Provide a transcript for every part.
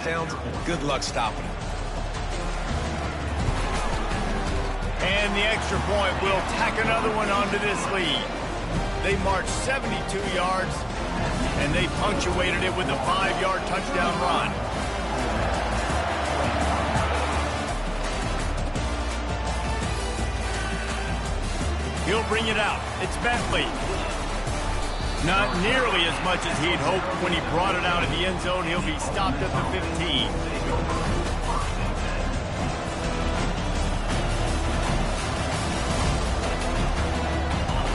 Downs, good luck stopping him. And the extra point will tack another one onto this lead. They marched 72 yards, and they punctuated it with a 5-yard touchdown run. He'll bring it out. It's Bentley. Not nearly as much as he'd hoped when he brought it out of the end zone. He'll be stopped at the 15.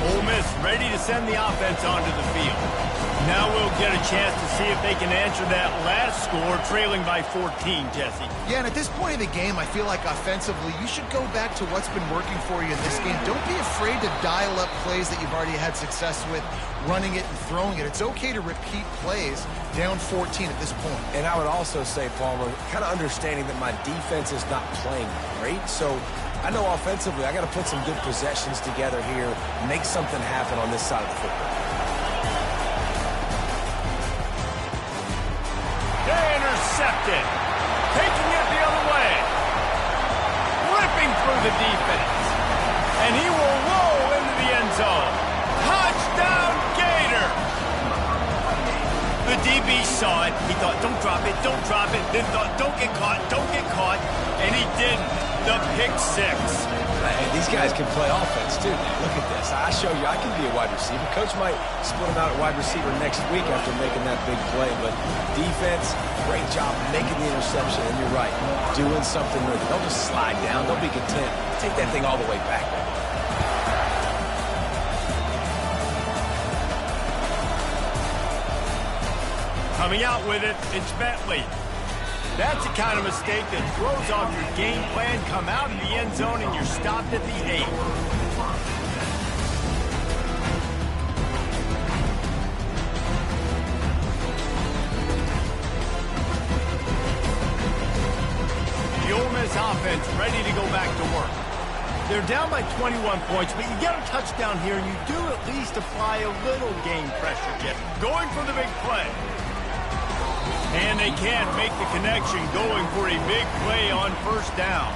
Ole Miss ready to send the offense onto the field. Now we'll get a chance to see if they can answer that last score, trailing by 14, Jesse. Yeah, and at this point of the game, I feel like offensively, you should go back to what's been working for you in this game. Don't be afraid to dial up plays that you've already had success with, running it and throwing it. It's okay to repeat plays down 14 at this point. And I would also say, Palmer, kind of understanding that my defense is not playing great, so I know offensively I got to put some good possessions together here, make something happen on this side of the football. Intercepted. Taking it the other way. Ripping through the defense. And he will roll into the end zone. Touchdown, Gator. The DB saw it. He thought, don't drop it, don't drop it. Then thought, don't get caught, don't get caught. And he didn't. The pick six. And these guys can play offense, too. Look at this. I show you I can be a wide receiver. Coach might split him out at wide receiver next week after making that big play. But defense, great job making the interception. And you're right, doing something with it. Don't just slide down. Don't be content. Take that thing all the way back. Coming out with it, it's Bentley. That's the kind of mistake that throws off your game plan. Come out in the end zone and you're stopped at the 8. The Ole Miss offense ready to go back to work. They're down by 21 points, but you get a touchdown here and you do at least apply a little game pressure, Jeff. Going for the big play. And they can't make the connection, going for a big play on first down.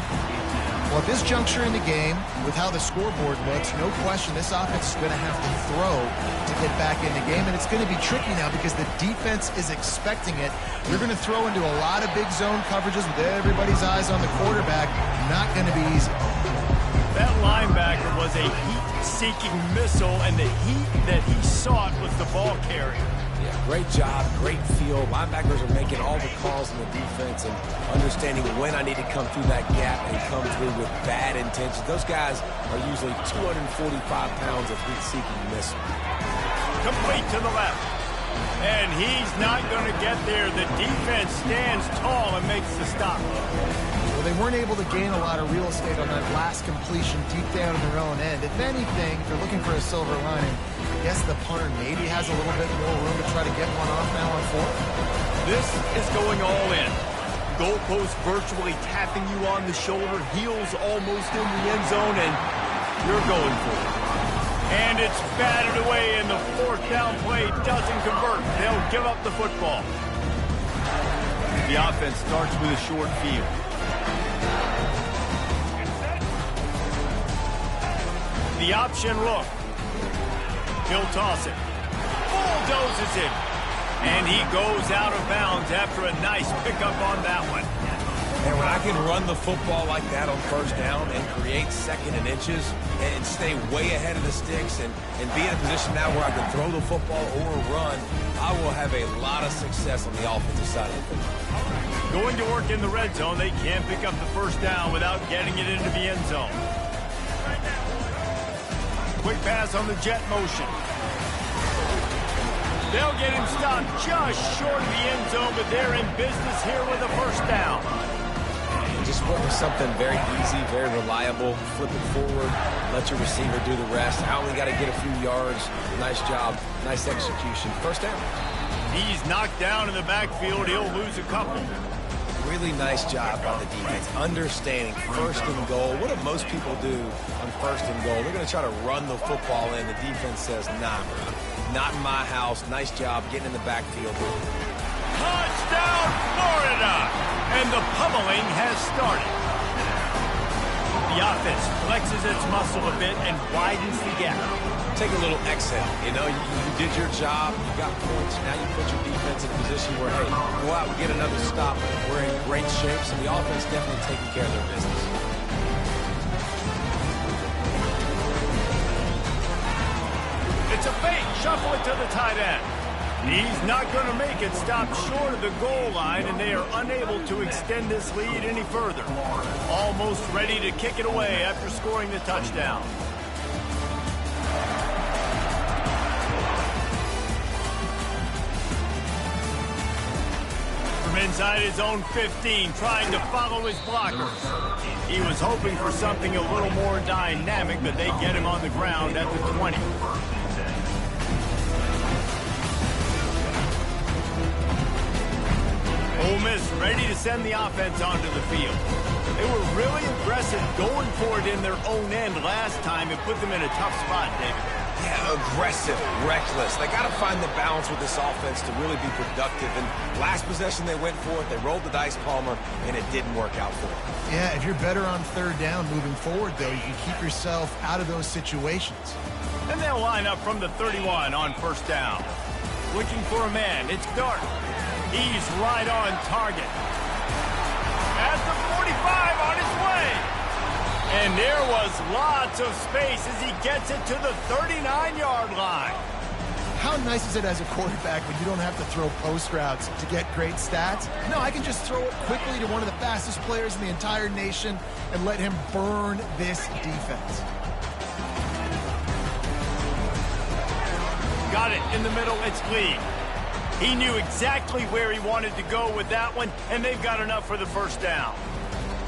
Well, at this juncture in the game, with how the scoreboard looks, no question this offense is going to have to throw to get back in the game. And it's going to be tricky now because the defense is expecting it. You're going to throw into a lot of big zone coverages with everybody's eyes on the quarterback. Not going to be easy. That linebacker was a heat-seeking missile, and the heat that he sought was the ball carrier. Yeah, great job, great feel. Linebackers are making all the calls in the defense and understanding when I need to come through that gap and come through with bad intentions. Those guys are usually 245 pounds of heat-seeking missile. Complete to the left. And he's not going to get there. The defense stands tall and makes the stop. Well, they weren't able to gain a lot of real estate on that last completion deep down in their own end. If anything, if they're looking for a silver lining, I guess the punter maybe has a little bit more room to try to get one off now on 4th. This is going all in. Goalpost virtually tapping you on the shoulder, heels almost in the end zone, and you're going for it. And it's batted away, and the 4th down play doesn't convert. They'll give up the football. The offense starts with a short field. The option look. He'll toss it. Bulldozes it. And he goes out of bounds after a nice pickup on that one. And when I can run the football like that on first down and create 2nd and inches and stay way ahead of the sticks and be in a position now where I can throw the football or run, I will have a lot of success on the offensive side of the football. Going to work in the red zone, they can't pick up the first down without getting it into the end zone. Quick pass on the jet motion. They'll get him stopped just short of the end zone, but they're in business here with a first down. Just went with something very easy, very reliable. Flip it forward, let your receiver do the rest. I only got to get a few yards. Nice job, nice execution. First down. He's knocked down in the backfield. He'll lose a couple. Really nice job by the defense, understanding first and goal. What do most people do on first and goal? They're going to try to run the football in. The defense says, nah, not in my house. Nice job getting in the backfield. Touchdown, Florida! And the pummeling has started. The offense flexes its muscle a bit and widens the gap. Take a little exhale. You know, you did your job. You got points. Now you put your defense in a position where, hey, go out and get another stop. We're in great shape, so the offense definitely taking care of their business. It's a fake. Shuffle it to the tight end. He's not going to make it. Stop short of the goal line, and they are unable to extend this lead any further. Almost ready to kick it away after scoring the touchdown. From inside his own 15, trying to follow his blockers. He was hoping for something a little more dynamic, but they get him on the ground at the 20. Ole Miss ready to send the offense onto the field. They were really aggressive going for it in their own end last time. It put them in a tough spot, David. Yeah, aggressive, reckless. They got to find the balance with this offense to really be productive. And last possession they went for it. They rolled the dice, Palmer, and it didn't work out for them. Yeah, if you're better on third down moving forward, though, you can keep yourself out of those situations. And they'll line up from the 31 on first down. Looking for a man. It's Dart. He's right on target. At the 45 on his way. And there was lots of space as he gets it to the 39-yard line. How nice is it as a quarterback when you don't have to throw post routes to get great stats? No, I can just throw it quickly to one of the fastest players in the entire nation and let him burn this defense. Got it in the middle. It's Lee. He knew exactly where he wanted to go with that one, and they've got enough for the first down.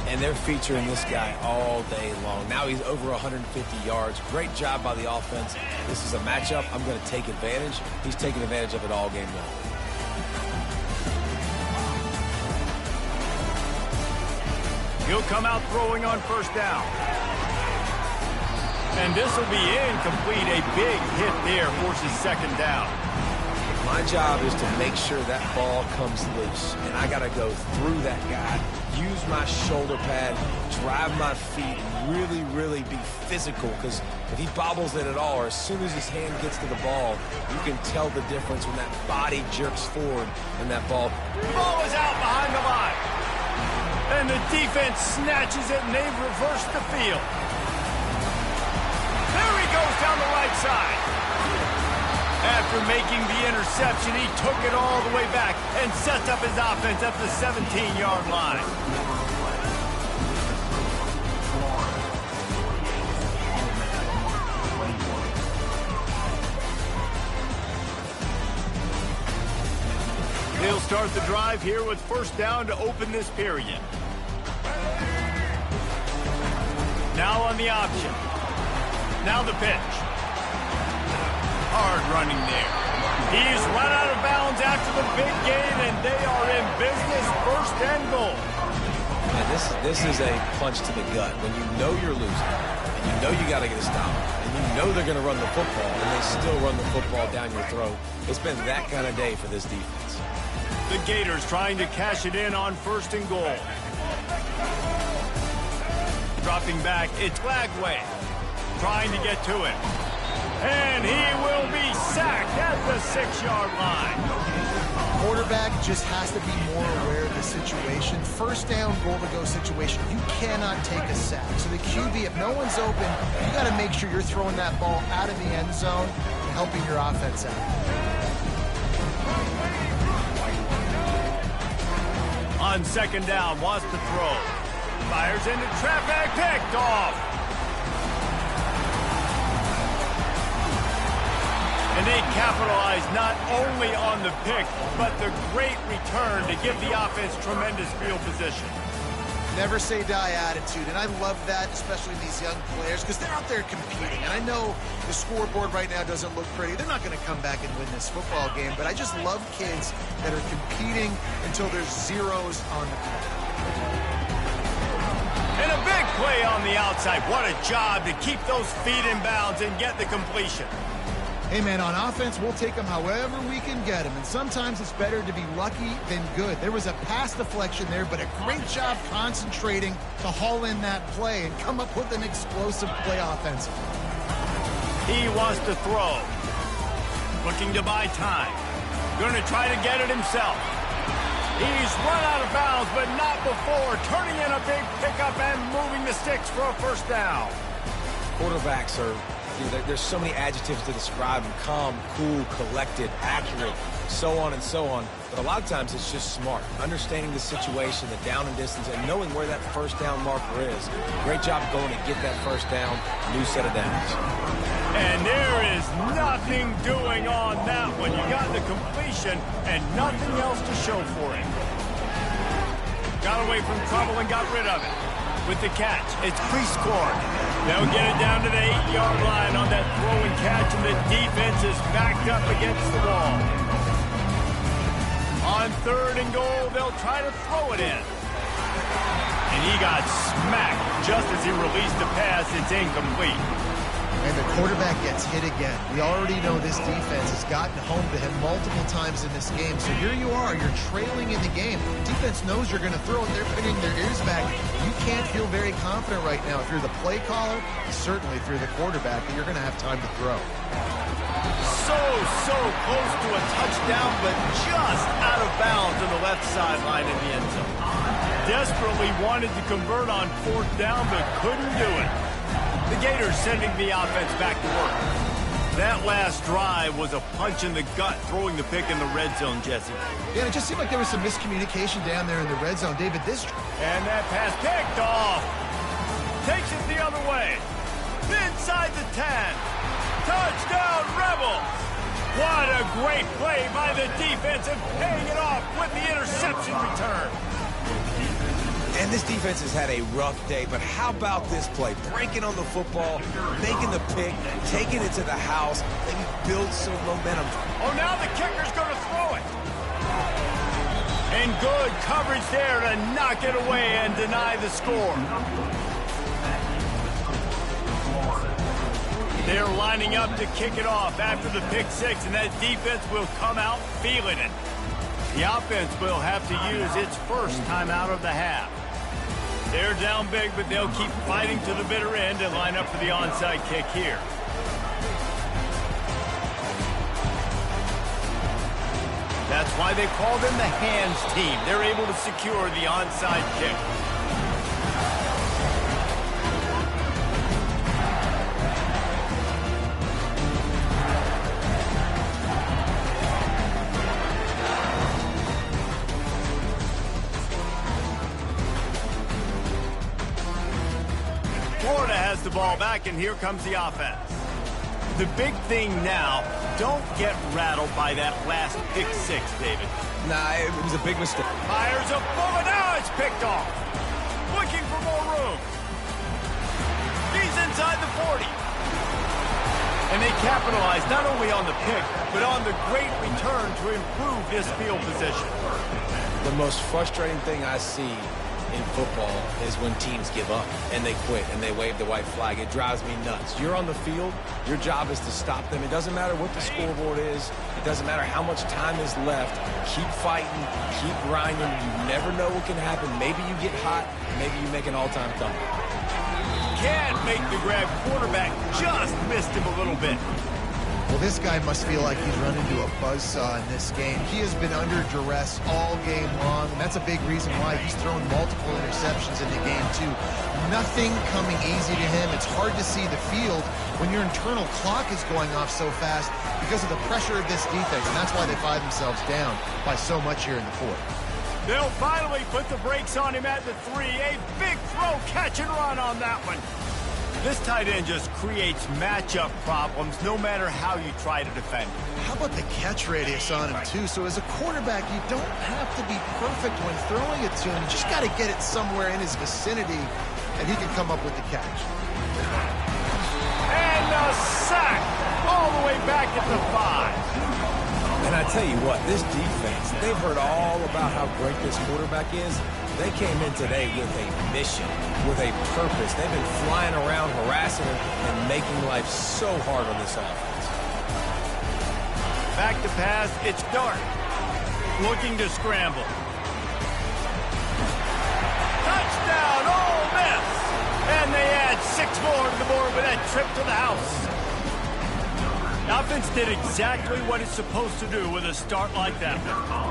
And they're featuring this guy all day long. Now he's over 150 yards. Great job by the offense. This is a matchup. I'm going to take advantage. He's taking advantage of it all game long. He'll come out throwing on first down. And this will be incomplete. A big hit there forces second down. My job is to make sure that ball comes loose, and I got to go through that guy, use my shoulder pad, drive my feet, and really, really be physical, because if he bobbles it at all, or as soon as his hand gets to the ball, you can tell the difference when that body jerks forward and that ball. The ball is out behind the line. And the defense snatches it, and they've reversed the field. There he goes down the right side. After making the interception, he took it all the way back and sets up his offense at the 17-yard line. They'll start the drive here with first down to open this period. Now on the option. Now the pitch. Hard running there. He's run out of bounds after the big gain, and they are in business, first and goal. And this is a punch to the gut. When you know you're losing, and you know you got to get a stop, and you know they're going to run the football, and they still run the football down your throat. It's been that kind of day for this defense. The Gators trying to cash it in on first and goal. Dropping back, it's Lagway. Trying to get to it. And he will be sacked at the 6-yard line. Quarterback just has to be more aware of the situation. First down, goal-to-go situation. You cannot take a sack. So the QB, if no one's open, you got to make sure you're throwing that ball out of the end zone, helping your offense out. On second down, wants to throw. Fires into traffic, picked off. And they capitalize not only on the pick, but the great return to give the offense tremendous field position. Never say die attitude, and I love that, especially in these young players, because they're out there competing. And I know the scoreboard right now doesn't look pretty. They're not going to come back and win this football game, but I just love kids that are competing until there's zeros on the clock. And a big play on the outside. What a job to keep those feet in bounds and get the completion. Hey, man, on offense, we'll take them however we can get them, and sometimes it's better to be lucky than good. There was a pass deflection there, but a great job concentrating to haul in that play and come up with an explosive play offensively. He wants to throw. Looking to buy time. Going to try to get it himself. He's run out of bounds, but not before. Turning in a big pickup and moving the sticks for a first down. Quarterbacks are, there's so many adjectives to describe them. Calm, cool, collected, accurate, so on and so on. But a lot of times it's just smart. Understanding the situation, the down and distance, and knowing where that first down marker is. Great job going to get that first down. New set of downs. And there is nothing doing on that one. You got the completion and nothing else to show for it. Got away from trouble and got rid of it. With the catch, it's pre-scored. They'll get it down to the 8-yard line on that throw and catch, and the defense is backed up against the wall. On 3rd and goal, they'll try to throw it in. And he got smacked just as he released the pass. It's incomplete. And the quarterback gets hit again. We already know this defense has gotten home to him multiple times in this game. So here you are, you're trailing in the game. Defense knows you're going to throw it. They're pinning their ears back. You can't feel very confident right now if you're the play caller, certainly if you're the quarterback, that you're going to have time to throw. So close to a touchdown, but just out of bounds on the left sideline in the end zone. Desperately wanted to convert on 4th down, but couldn't do it. The Gators sending the offense back to work. That last drive was a punch in the gut, throwing the pick in the red zone, Jesse. Yeah, it just seemed like there was some miscommunication down there in the red zone, David. And that pass picked off. Takes it the other way. Inside the 10. Touchdown, Rebels. What a great play by the defense and paying it off with the interception return. And this defense has had a rough day, but how about this play? Breaking on the football, making the pick, taking it to the house, maybe build some momentum. Oh, now the kicker's going to throw it. And good coverage there to knock it away and deny the score. They're lining up to kick it off after the pick 6, and that defense will come out feeling it. The offense will have to use its first timeout of the half. They're down big, but they'll keep fighting to the bitter end and line up for the onside kick here. That's why they call them the hands team. They're able to secure the onside kick. Florida has the ball back, and here comes the offense. The big thing now, don't get rattled by that last pick 6, David. Nah, it was a big mistake. Fires a bullet, now it's picked off. Looking for more room. He's inside the 40. And they capitalize not only on the pick, but on the great return to improve this field position. The most frustrating thing I see in football is when teams give up and they quit and they wave the white flag. It drives me nuts. You're on the field. Your job is to stop them. It doesn't matter what the scoreboard is. It doesn't matter how much time is left. Keep fighting. Keep grinding. You never know what can happen. Maybe you get hot. Maybe you make an all-time comeback. Can't make the grab. Quarterback just missed him a little bit. Well, this guy must feel like he's run into a buzzsaw in this game. He has been under duress all game long, and that's a big reason why he's thrown multiple interceptions in the game, too. Nothing coming easy to him. It's hard to see the field when your internal clock is going off so fast because of the pressure of this defense, and that's why they find themselves down by so much here in the 4th. They'll finally put the brakes on him at the 3. A big throw, catch and run on that one. This tight end just creates matchup problems no matter how you try to defend him. How about the catch radius on him, too? So as a quarterback, you don't have to be perfect when throwing it to him. You just got to get it somewhere in his vicinity, and he can come up with the catch. And a sack all the way back at the 5. And I tell you what, this defense, they've heard all about how great this quarterback is. They came in today with a mission, with a purpose. They've been flying around, harassing him, and making life so hard on this offense. Back to pass. It's Dart. Looking to scramble. Touchdown, Ole Miss! And they add 6 more to the board with that trip to the house. The offense did exactly what it's supposed to do with a start like that.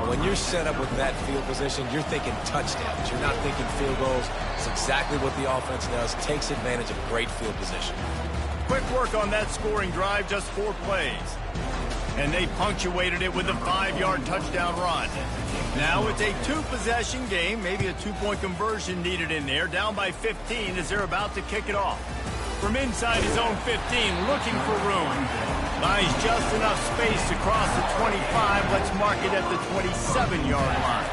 When you're set up with that field position, you're thinking touchdowns. You're not thinking field goals. It's exactly what the offense does. Takes advantage of great field position. Quick work on that scoring drive, just 4 plays. And they punctuated it with a 5-yard touchdown run. Now it's a 2-possession game, maybe a 2-point conversion needed in there, down by 15 as they're about to kick it off. From inside his own 15, looking for room. Buys just enough space to cross the 25. Let's mark it at the 27-yard line.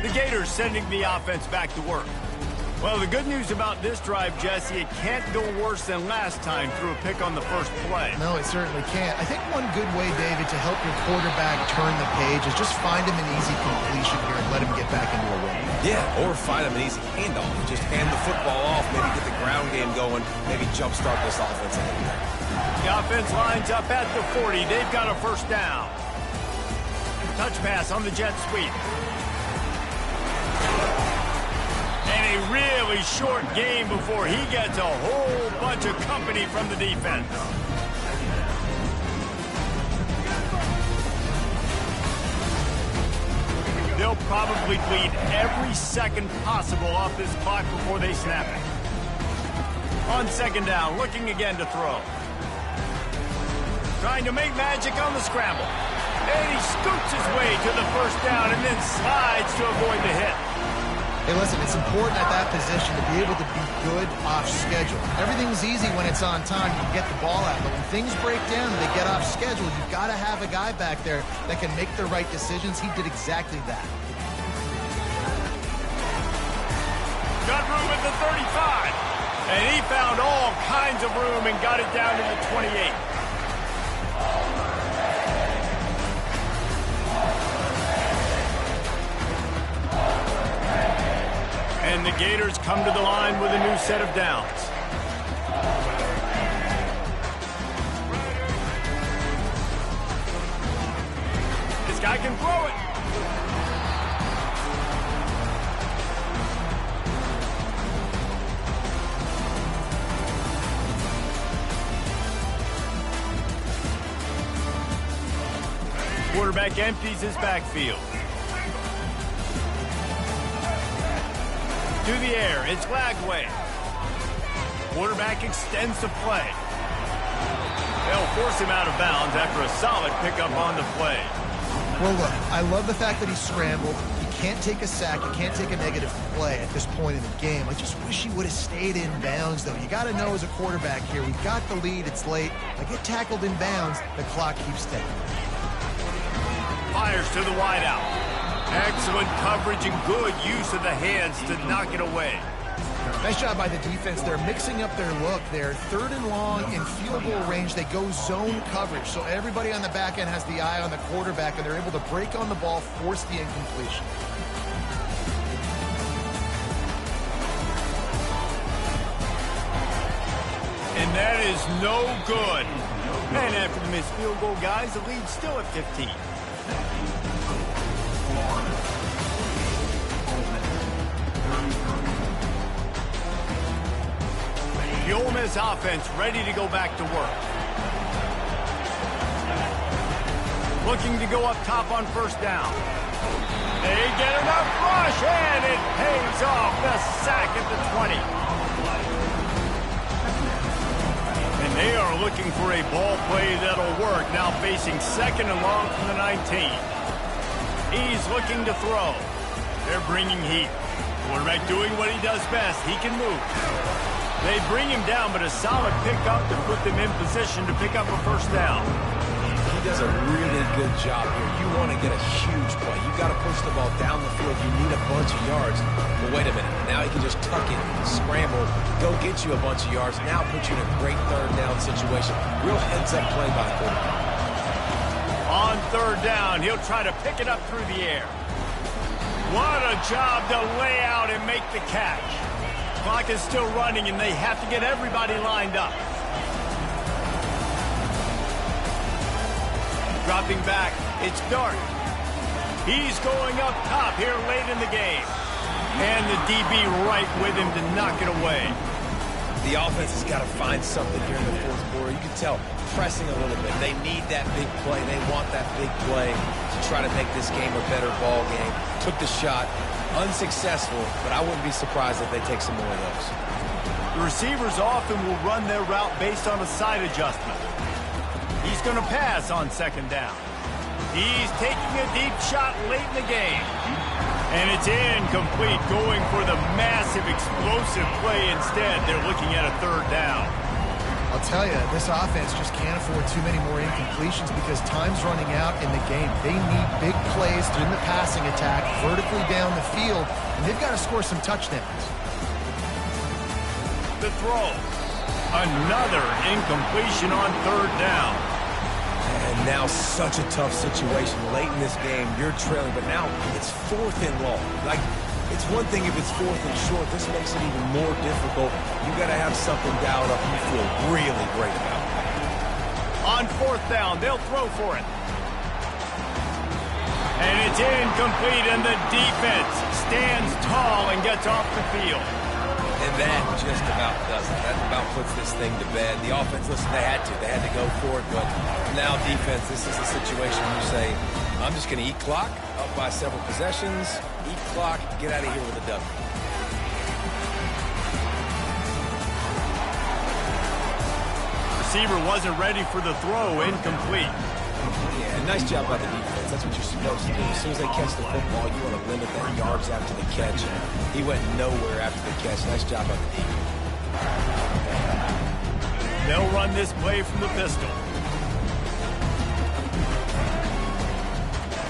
The Gators sending the offense back to work. Well, the good news about this drive, Jesse, it can't go worse than last time through a pick on the first play. No, it certainly can't. I think one good way, David, to help your quarterback turn the page is just find him an easy completion here and let him get back into a run. Yeah, or find him an easy handoff. Just hand the football off, maybe get the ground game going, maybe jumpstart this offense a little bit. The offense lines up at the 40. They've got a first down. Touch pass on the jet sweep. And a really short game before he gets a whole bunch of company from the defense. They'll probably bleed every second possible off this clock before they snap it. On second down, looking again to throw. Trying to make magic on the scramble. And he scoots his way to the first down and then slides to avoid the hit. Hey, listen, it's important at that position to be able to be good off schedule. Everything's easy when it's on time. You can get the ball out. But when things break down and they get off schedule, you've got to have a guy back there that can make the right decisions. He did exactly that. Got room at the 35. And he found all kinds of room and got it down to the 28. And the Gators come to the line with a new set of downs. This guy can throw it. Quarterback empties his backfield. To the air, it's Lagway. Quarterback extends the play. They'll force him out of bounds after a solid pickup on the play. Well, look, I love the fact that he scrambled. He can't take a sack. He can't take a negative play at this point in the game. I just wish he would have stayed in bounds, though. You got to know as a quarterback here, we've got the lead. It's late. I get tackled in bounds, the clock keeps ticking. Fires to the wideout. Excellent coverage and good use of the hands to knock it away. Nice job by the defense. They're mixing up their look. They're 3rd and long in field goal range. They go zone coverage. So everybody on the back end has the eye on the quarterback, and they're able to break on the ball, force the incompletion. And that is no good. And after the missed field goal, guys, the lead's still at 15. The Ole Miss offense ready to go back to work. Looking to go up top on first down. They get enough rush, and it pays off. The sack at the 20. And they are looking for a ball play that'll work. Now facing 2nd and long from the 19. He's looking to throw. They're bringing heat. Quarterback doing what he does best. He can move. They bring him down, but a solid pickup to put them in position to pick up a first down. He does a really good job here. You want to get a huge play. You've got to push the ball down the field. You need a bunch of yards. But wait a minute. Now he can just tuck it, scramble, go get you a bunch of yards. Now put you in a great 3rd down situation. Real heads-up play by the quarterback. On 3rd down, he'll try to pick it up through the air. What a job to lay out and make the catch. Clock is still running, and they have to get everybody lined up. Dropping back, it's Dart. He's going up top here late in the game. And the DB right with him to knock it away. The offense has got to find something here in the fourth quarter. You can tell pressing a little bit. They need that big play. They want that big play to try to make this game a better ball game. Took the shot, unsuccessful, but I wouldn't be surprised if they take some more of those. The receivers often will run their route based on a side adjustment. He's going to pass on second down. He's taking a deep shot late in the game. And it's incomplete, going for the massive, explosive play instead. They're looking at a third down. I'll tell you, this offense just can't afford too many more incompletions because time's running out in the game. They need big plays in the passing attack, vertically down the field, and they've got to score some touchdowns. The throw. Another incompletion on third down. And now such a tough situation. Late in this game, you're trailing, but now it's 4th and long. Like, it's one thing if it's 4th and short. This makes it even more difficult. You got to have something dialed up you feel really great about. On 4th down, they'll throw for it. And it's incomplete, and the defense stands tall and gets off the field. And that just about does it. That about puts this thing to bed. The offense, listen, they had to go for it, but now defense, this is the situation where you say, I'm just going to eat clock, up by several possessions, eat clock, get out of here with a W. Receiver wasn't ready for the throw, incomplete. Yeah, nice job by the defense. That's what you're supposed to do. As soon as they catch the football, you want to limit that yards after the catch. He went nowhere after the catch. Nice job by the defense. They'll run this play from the pistol.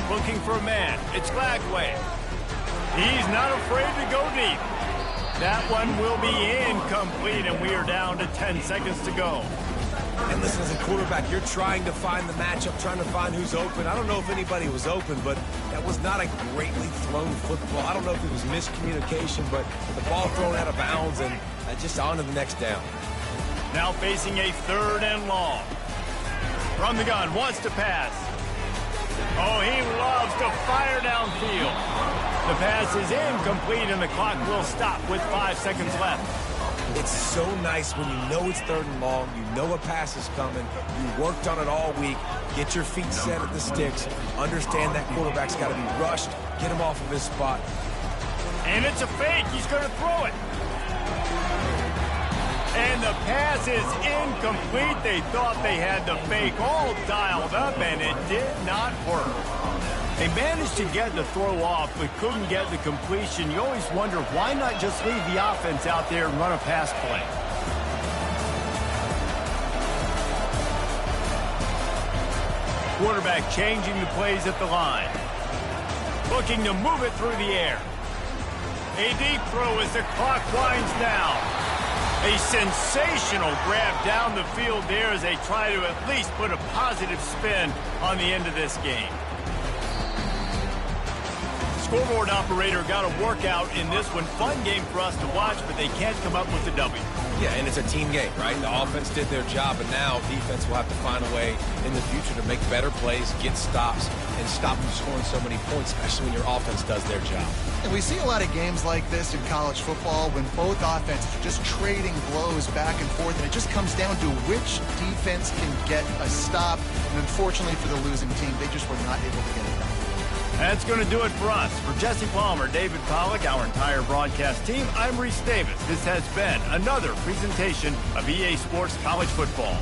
Looking for a man. It's Glagway. He's not afraid to go deep. That one will be incomplete, and we are down to 10 seconds to go. And listen, as a quarterback, you're trying to find the matchup, trying to find who's open. I don't know if anybody was open, but that was not a greatly thrown football. I don't know if it was miscommunication, but the ball thrown out of bounds and just on to the next down. Now facing a 3rd and long. From the gun, wants to pass. Oh, he loves to fire downfield. The pass is incomplete, and the clock will stop with 5 seconds left. It's so nice when you know it's 3rd and long, you know a pass is coming, you worked on it all week, get your feet set at the sticks, understand that quarterback's got to be rushed, get him off of his spot. And it's a fake. He's going to throw it. And the pass is incomplete. They thought they had the fake all dialed up, and it did not work. They managed to get the throw off, but couldn't get the completion. You always wonder, why not just leave the offense out there and run a pass play? Quarterback changing the plays at the line. Looking to move it through the air. A deep throw as the clock winds down. A sensational grab down the field there as they try to at least put a positive spin on the end of this game. Scoreboard operator got a workout in this one. Fun game for us to watch, but they can't come up with the W. Yeah, and it's a team game, right? The offense did their job, and now defense will have to find a way in the future to make better plays, get stops, and stop them scoring so many points, especially when your offense does their job. And we see a lot of games like this in college football when both offenses are just trading blows back and forth, and it just comes down to which defense can get a stop. And unfortunately for the losing team, they just were not able to get it done. That's going to do it for us. For Jesse Palmer, David Pollack, our entire broadcast team, I'm Reese Davis. This has been another presentation of EA Sports College Football.